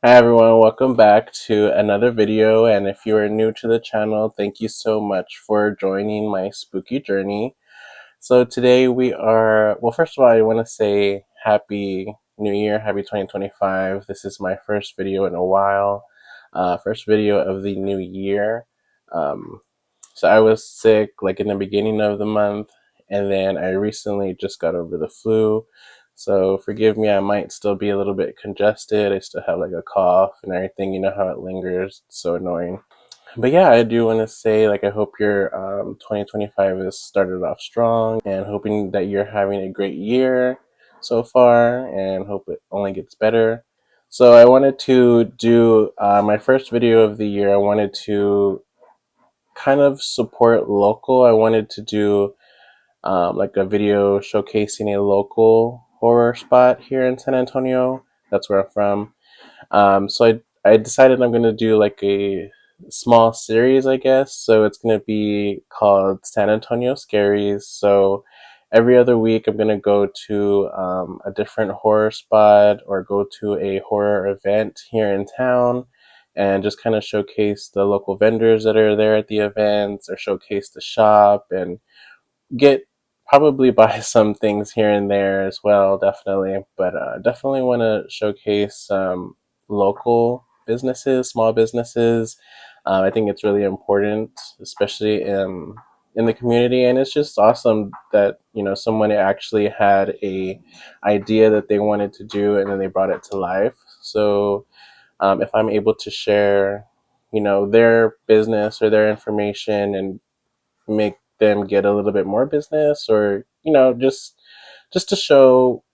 Hi everyone, welcome back to another video, and if you are new to the channel, thank you so much for joining my spooky journey. So today well, first of all, I want to say Happy New Year, Happy 2025. This is my first video in a while, first video of the new year. Um, so I was sick like in the beginning of the month, and then I recently just got over the flu. So forgive me, I might still be a little bit congested. I still have like a cough and everything. You know how it lingers. It's so annoying. But yeah, I do want to say, like, I hope your 2025 has started off strong, and hoping that you're having a great year so far, and hope it only gets better. So I wanted to do my first video of the year. I wanted to kind of support local. I wanted to do like a video showcasing a local horror spot here in San Antonio. That's where I'm from. So I decided I'm going to do like a small series, I guess. So it's going to be called San Antonio Scaries. So every other week I'm going to go to a different horror spot or go to a horror event here in town and just kind of showcase the local vendors that are there at the events, or showcase the shop and get probably buy some things here and there as well, definitely. But definitely want to showcase some local businesses, small businesses. I think it's really important, especially in the community, and it's just awesome that someone actually had a idea that they wanted to do, and then they brought it to life. So if I'm able to share their business or their information and make them get a little bit more business, or just to show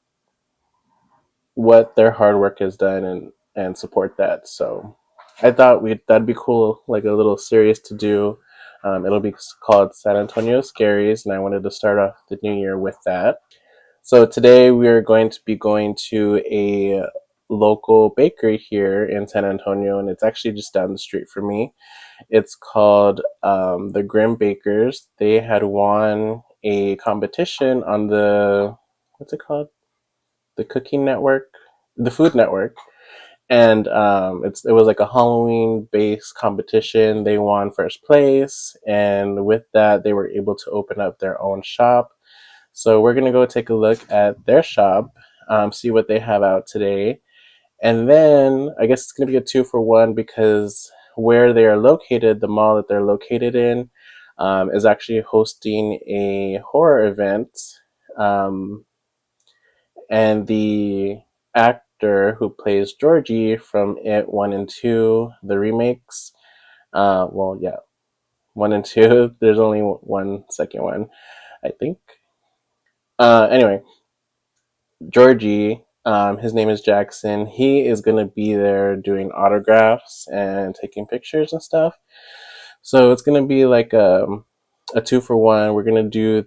what their hard work has done, and support that. So I thought that'd be cool, like a little series to do. It'll be called San Antonio Scaries, and I wanted to start off the new year with that. So today we are going to be going to a local bakery here in San Antonio, and it's actually just down the street from me. It's called the Grim Bakers. They had won a competition on what's it called? The Cooking Network, the Food Network, and it was like a Halloween based competition. They won first place, and with that, they were able to open up their own shop. So we're gonna go take a look at their shop, see what they have out today. And then I guess it's going to be a 2-for-1, because where they are located, the mall that they're located in, is actually hosting a horror event. Um, and the actor who plays Georgie from It 1 and 2, the remakes, well, yeah, 1 and 2, there's only one second one, I think. Anyway, Georgie, his name is Jackson. He is going to be there doing autographs and taking pictures and stuff. So it's going to be like a 2-for-1. We're going to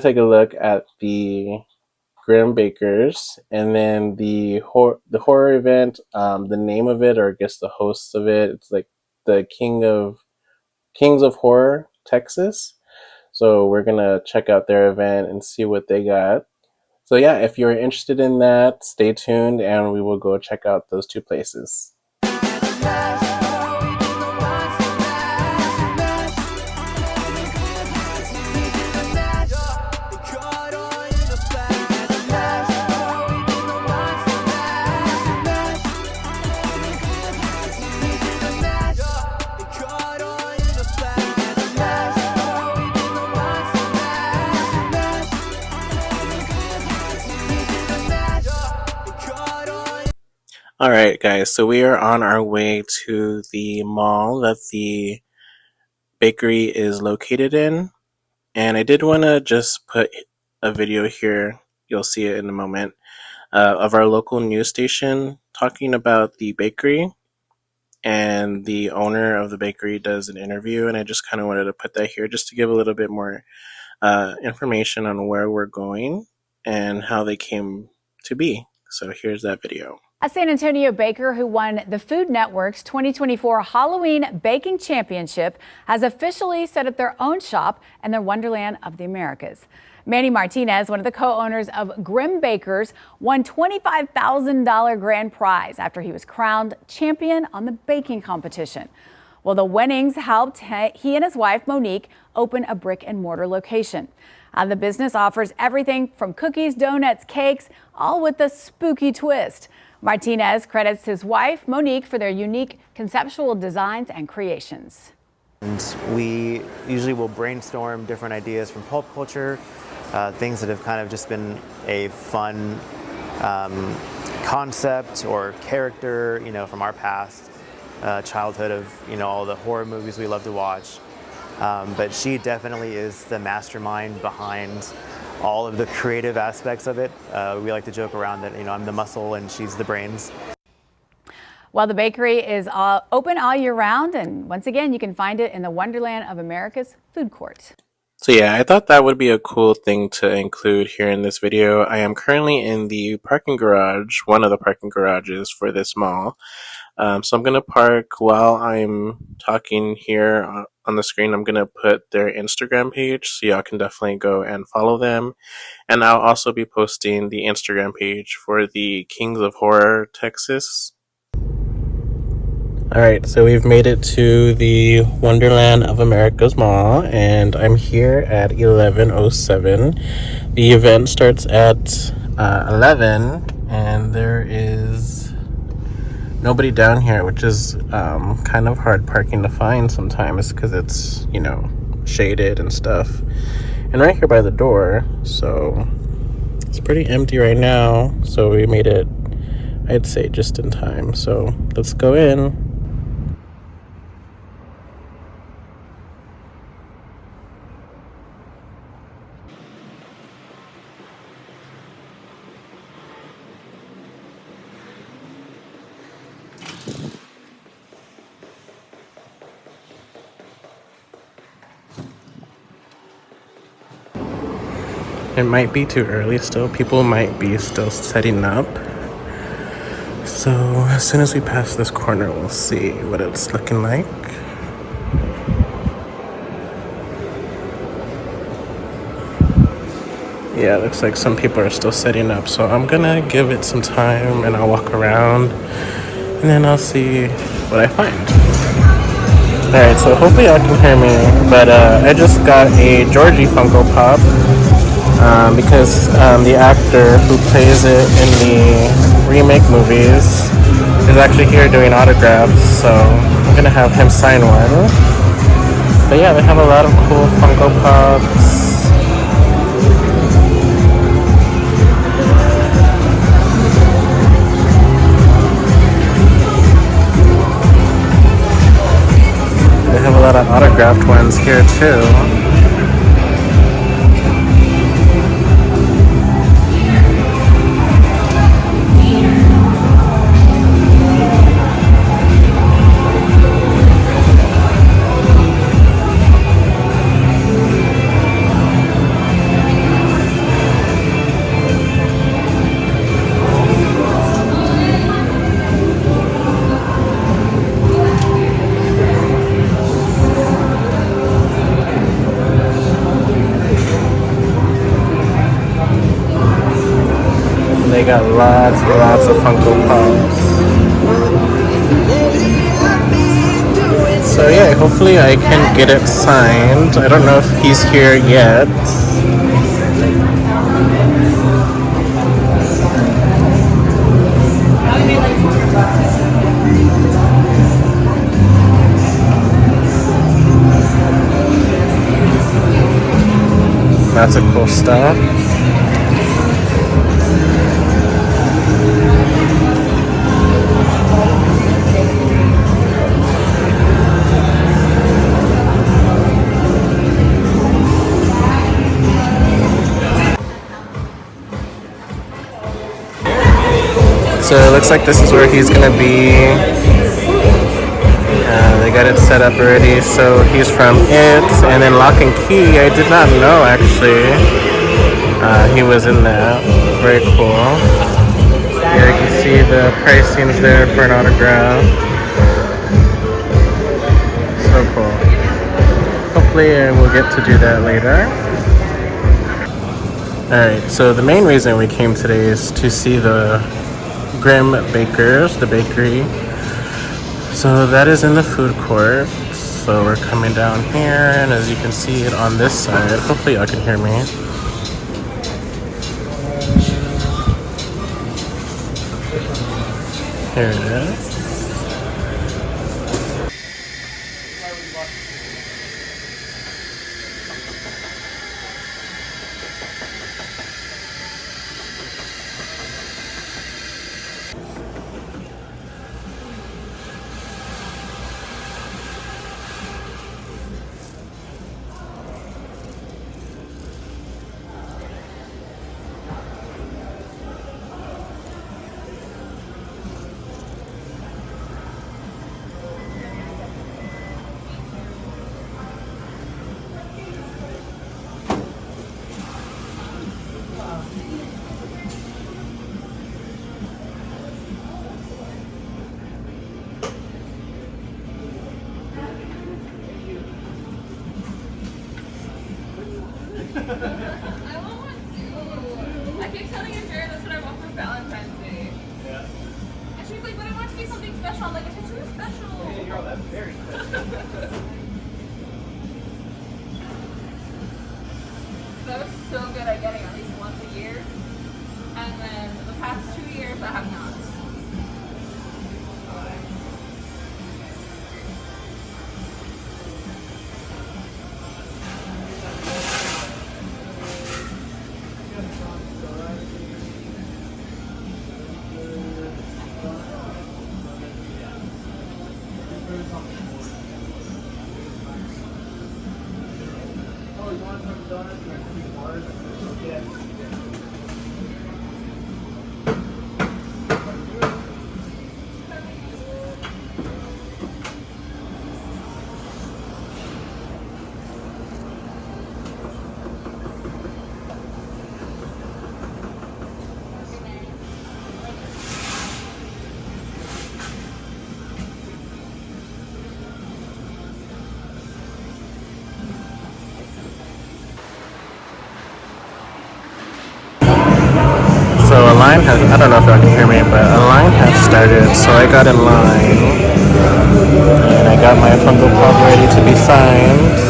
take a look at the Grim Bakers, and then the horror event. The name of it, or I guess the hosts of it, it's like the Kings of Horror Texas. So we're going to check out their event and see what they got. So yeah, if you're interested in that, stay tuned, and we will go check out those two places. Alright guys, so we are on our way to the mall that the bakery is located in, and I did want to just put a video here, you'll see it in a moment, of our local news station talking about the bakery, and the owner of the bakery does an interview, and I just kind of wanted to put that here just to give a little bit more information on where we're going and how they came to be. So here's that video. A San Antonio baker who won the Food Network's 2024 Halloween Baking Championship has officially set up their own shop in the Wonderland of the Americas. Manny Martinez, one of the co-owners of Grimm Bakers, won $25,000 grand prize after he was crowned champion on the baking competition. Well, the winnings helped he and his wife, Monique, open a brick and mortar location. The business offers everything from cookies, donuts, cakes, all with a spooky twist. Martinez credits his wife, Monique, for their unique conceptual designs and creations. And we usually will brainstorm different ideas from pulp culture, things that have kind of just been a fun concept or character, from our past childhood of, all the horror movies we love to watch. But she definitely is the mastermind behind all of the creative aspects of it. We like to joke around that, I'm the muscle and she's the brains. Well, the bakery is open all year round, and once again, you can find it in the Wonderland of America's food court. So yeah, I thought that would be a cool thing to include here in this video. I am currently in the parking garage, one of the parking garages for this mall. So I'm going to park while I'm talking here on the screen. I'm going to put their Instagram page, so y'all can definitely go and follow them. And I'll also be posting the Instagram page for the Kings of Horror Texas. Alright, so we've made it to the Wonderland of America's Mall, and I'm here at 11:07. The event starts at 11, and there is nobody down here, which is kind of hard parking to find sometimes because it's, shaded and stuff. And right here by the door, so it's pretty empty right now, so we made it, I'd say, just in time. So let's go in. It might be too early still. People might be still setting up. So as soon as we pass this corner, we'll see what it's looking like. Yeah, it looks like some people are still setting up. So I'm gonna give it some time and I'll walk around and then I'll see what I find. Alright, so hopefully y'all can hear me. But I just got a Georgie Funko Pop. Because the actor who plays it in the remake movies is actually here doing autographs, so I'm gonna have him sign one. But yeah, they have a lot of cool Funko Pops. They have a lot of autographed ones here too. They got lots and lots of Funko Pops. So yeah, hopefully I can get it signed. I don't know if he's here yet. Lots of cool stuff. So it looks like this is where he's gonna be. They got it set up already. So he's from It, and then Lock and Key. I did not know actually he was in that. Very cool. Here you can see the pricings there for an autograph. So cool. Hopefully we'll get to do that later. Alright, so the main reason we came today is to see the Grimm Bakers, the bakery. So that is in the food court. So we're coming down here, and as you can see it on this side, hopefully y'all can hear me. Here it is. I want one too. I keep telling Andrea that's what I want for Valentine's Day. Yeah. And she's like, but I want it to be something special. I'm like, it's too special. Yeah, girl, that's very special. I was so good at getting at least once a year. And then the past 2 years I have not. So a line has, I don't know if y'all can hear me, but a line has started. So I got in line, and I got my Funko Pop ready to be signed.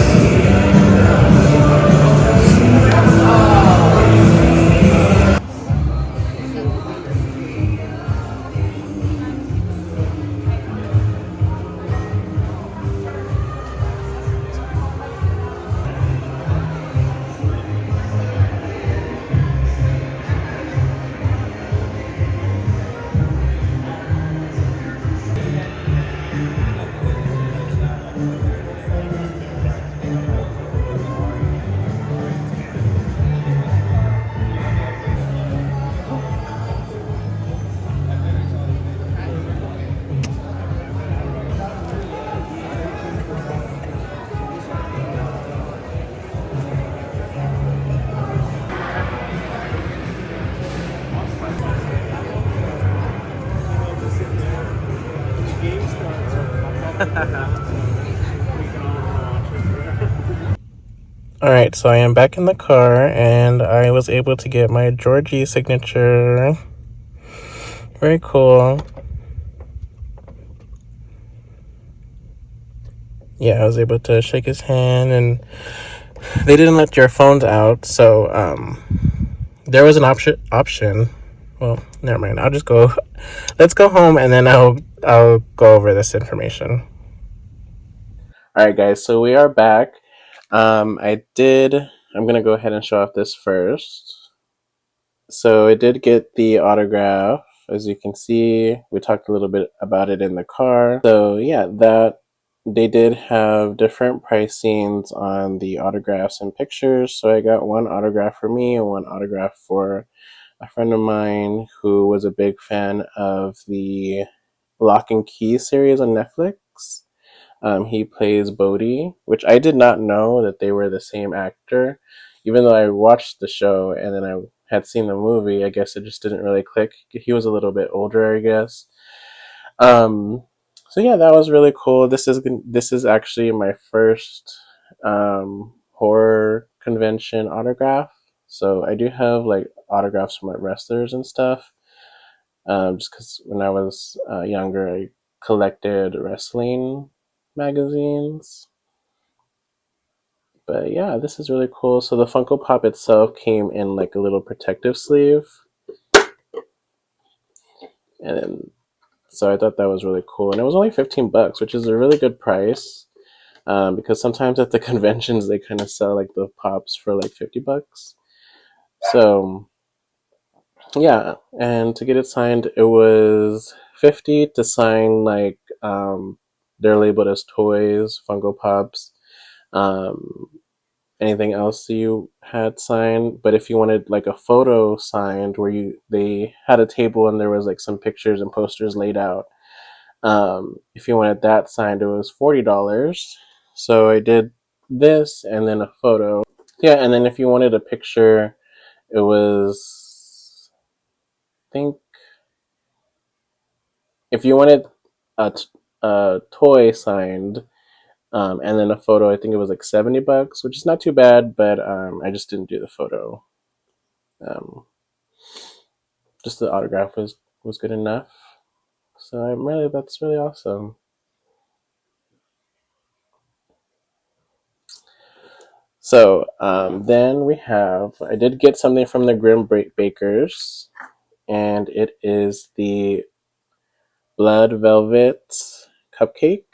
Alright, so I am back in the car, and I was able to get my Georgie signature. Very cool. Yeah, I was able to shake his hand, and they didn't let your phones out, so there was an option. Well, never mind. I'll just go. Let's go home, and then I'll go over this information. All right, guys. So we are back. I'm gonna go ahead and show off this first. So I did get the autograph. As you can see, we talked a little bit about it in the car. So yeah, that they did have different pricings on the autographs and pictures. So I got one autograph for me and one autograph for a friend of mine who was a big fan of the Lock and Key series on Netflix. He plays Bodhi, which I did not know that they were the same actor. Even though I watched the show and then I had seen the movie, I guess it just didn't really click. He was a little bit older, I guess. Um, so yeah, that was really cool. This is actually my first horror convention autograph. So I do have like autographs from like wrestlers and stuff. Just because when I was younger, I collected wrestling magazines. But yeah, this is really cool. So the Funko Pop itself came in like a little protective sleeve, and then, so I thought that was really cool. And it was only 15 bucks, which is a really good price. Because sometimes at the conventions they kind of sell like the pops for like 50 bucks. So yeah, and to get it signed, it was 50 to sign like they're labeled as toys, Funko Pops, um, anything else that you had signed. But if you wanted like a photo signed where they had a table and there was like some pictures and posters laid out, if you wanted that signed, it was $40. So I did this and then a photo. Yeah, and then if you wanted a picture, it was, I think, if you wanted a toy signed and then a photo, I think it was like 70 bucks, which is not too bad, but I just didn't do the photo. Um, just the autograph was good enough. So that's really awesome. So then I did get something from the Bakers, and it is the Blood Velvet Cupcake.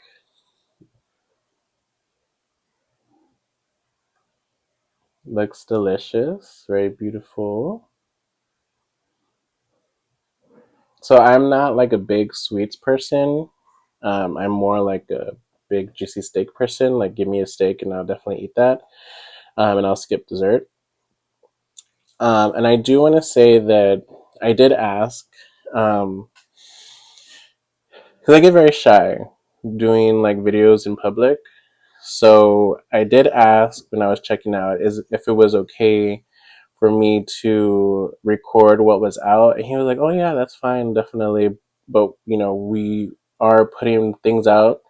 Looks delicious, very beautiful. So I'm not like a big sweets person. I'm more like a big juicy steak person. Like give me a steak and I'll definitely eat that. And I'll skip dessert. And I do want to say that I did ask, because I get very shy doing like videos in public. So I did ask when I was checking out is if it was okay for me to record what was out, and he was like, "Oh yeah, that's fine, definitely." But we are putting things out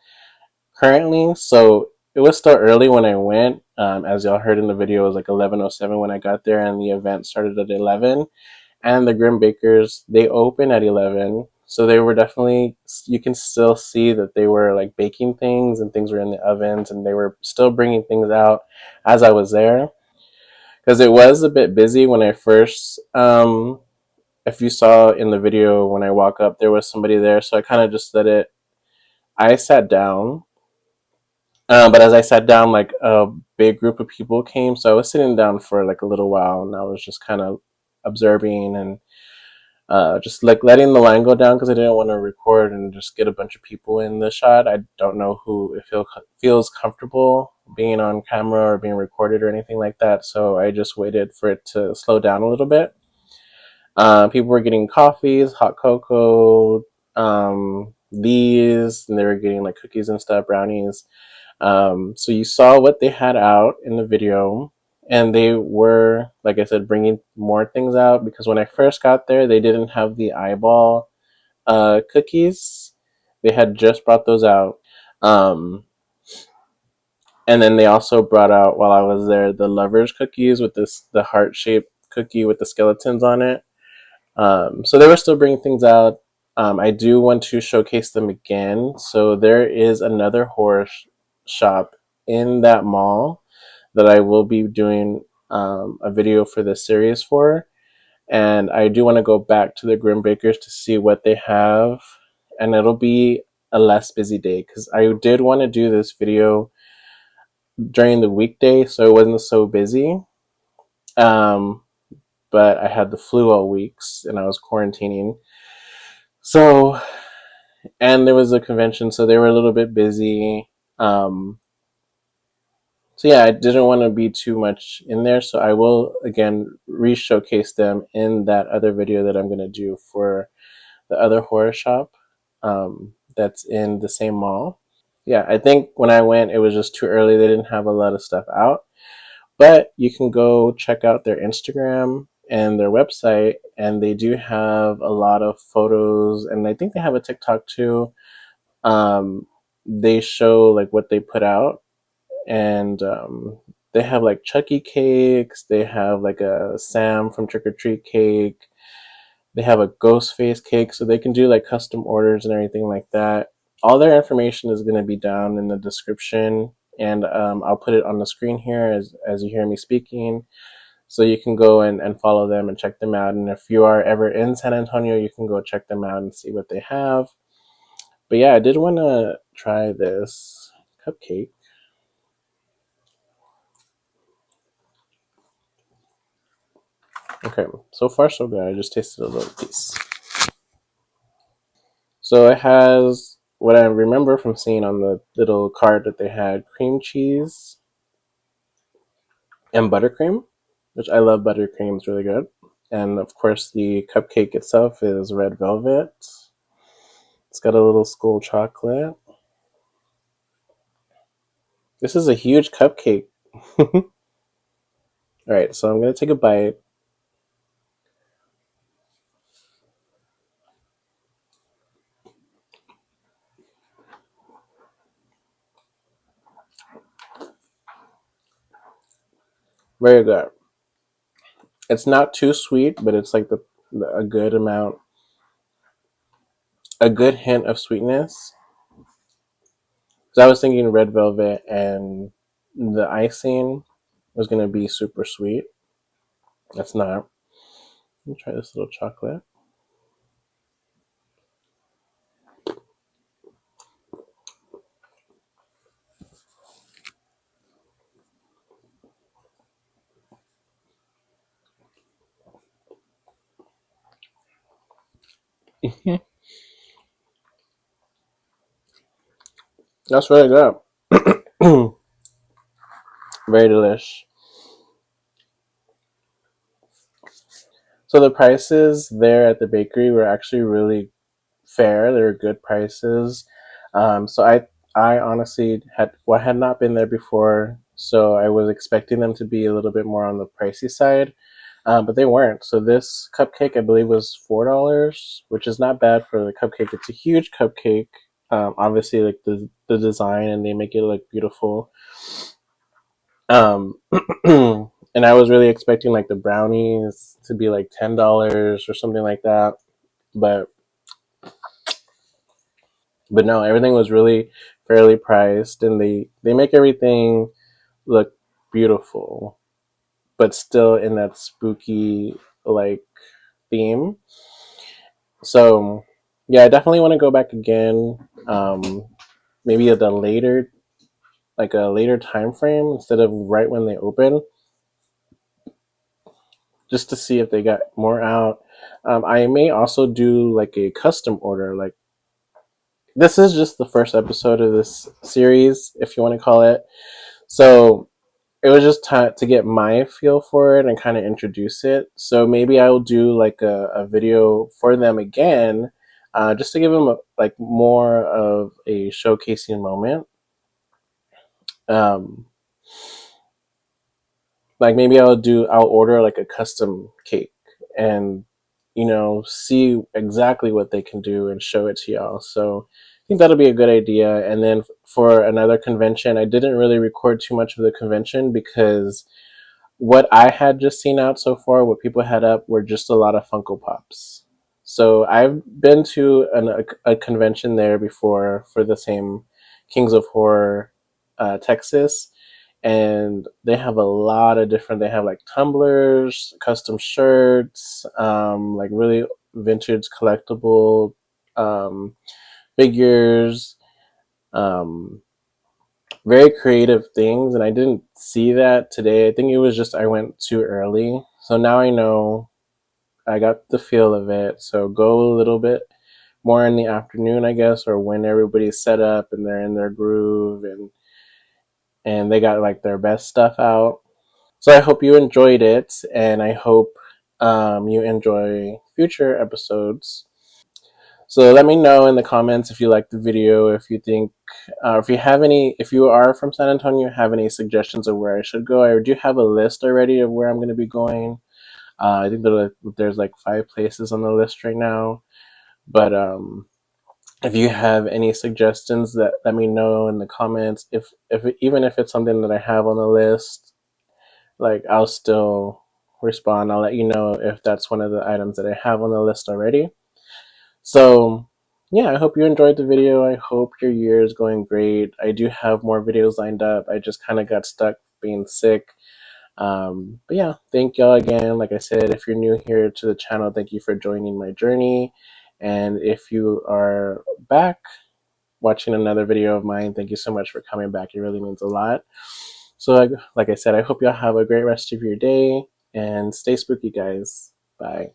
currently, so it was still early when I went. As y'all heard in the video, it was like 11:07 when I got there, and the event started at 11. And the Grim Bakers, they open at 11, so they were definitely, you can still see that they were like baking things and things were in the ovens, and they were still bringing things out as I was there, because it was a bit busy when I first if you saw in the video when I walk up, there was somebody there, so I kind of just let it. I sat down, but as I sat down, like a big group of people came, so I was sitting down for like a little while, and I was just kind of observing and just like letting the line go down because I didn't want to record and just get a bunch of people in the shot. I don't know who feels comfortable being on camera or being recorded or anything like that, so I just waited for it to slow down a little bit. People were getting coffees, hot cocoa, these, and they were getting like cookies and stuff, brownies. So you saw what they had out in the video, and they were, like I said, bringing more things out because when I first got there, they didn't have the eyeball cookies. They had just brought those out. Um, and then they also brought out, while I was there, the lovers cookies with the heart shaped cookie with the skeletons on it. So they were still bringing things out. I do want to showcase them again. So there is another horror shop in that mall that I will be doing a video for this series for. And I do want to go back to the Grim Bakers to see what they have. And it'll be a less busy day because I did want to do this video during the weekday so it wasn't so busy. Um, but I had the flu all weeks and I was quarantining. So, and there was a convention, so they were a little bit busy. So yeah, I didn't want to be too much in there, so I will again re-showcase them in that other video that I'm gonna do for the other horror shop that's in the same mall. Yeah, I think when I went, it was just too early. They didn't have a lot of stuff out, but you can go check out their Instagram and their website, and they do have a lot of photos, and I think they have a TikTok too. They show like what they put out, and They have like Chucky cakes. They have like a Sam from Trick or Treat cake. They have a ghost face cake, so they can do like custom orders and everything like that. All their information is going to be down in the description, and I'll put it on the screen here as you hear me speaking. So you can go and follow them and check them out. And if you are ever in San Antonio, you can go check them out and see what they have. But yeah, I did want to try this cupcake. Okay, so far so good. I just tasted a little piece. So it has what I remember from seeing on the little card that they had: cream cheese and buttercream, which I love buttercream, it's really good. And of course, the cupcake itself is red velvet. It's got a little skull chocolate. This is a huge cupcake. All right, so I'm going to take a bite. Very good. It's not too sweet, but it's like a good amount, a good hint of sweetness. So I was thinking red velvet and the icing was going to be super sweet. That's not. Let me try this little chocolate. That's really good. Very delish. So the prices there at the bakery were actually really fair. They were good prices. So I honestly had not been there before, so I was expecting them to be a little bit more on the pricey side, but they weren't. So this cupcake, I believe, was $4, which is not bad for the cupcake. It's a huge cupcake. Obviously, like the design, and they make it look beautiful. Um, and I was really expecting like the brownies to be like $10 or something like that, but no, everything was really fairly priced, and they make everything look beautiful, but still in that spooky like theme. So yeah, I definitely want to go back again. Maybe at the later, like a later time frame instead of right when they open, just to see if they got more out. I may also do like a custom order. Like this is just the first episode of this series, if you want to call it. So it was just time to get my feel for it and kind of introduce it. So maybe I will do like a video for them again, just to give them like more of a showcasing moment. Um, like maybe I'll order like a custom cake and see exactly what they can do and show it to y'all. So I think that'll be a good idea. And then for another convention, I didn't really record too much of the convention because what I had just seen out so far, what people had up, were just a lot of Funko Pops. So I've been to a convention there before for the same Kings of Horror, Texas, and they have a lot of different. They have like tumblers, custom shirts, like really vintage collectible um, figures. Um, Very creative things, and I didn't see that today. I think it was just I went too early. So now I know, I got the feel of it. So go a little bit more in the afternoon, I guess, or when everybody's set up and they're in their groove and they got like their best stuff out. So I hope you enjoyed it, and I hope you enjoy future episodes. So let me know in the comments if you liked the video, if you think, if you have any, if you are from San Antonio, have any suggestions of where I should go. I do have a list already of where I'm going to be going. I think there's like 5 places on the list right now. But if you have any suggestions, that let me know in the comments. If even if it's something that I have on the list, like I'll still respond. I'll let you know if that's one of the items that I have on the list already. So yeah, I hope you enjoyed the video. I hope your year is going great. I do have more videos lined up. I just kind of got stuck being sick. But yeah, thank y'all again. Like I said, if you're new here to the channel, thank you for joining my journey. And if you are back watching another video of mine, thank you so much for coming back. It really means a lot. So like I said, I hope y'all have a great rest of your day and stay spooky, guys. Bye.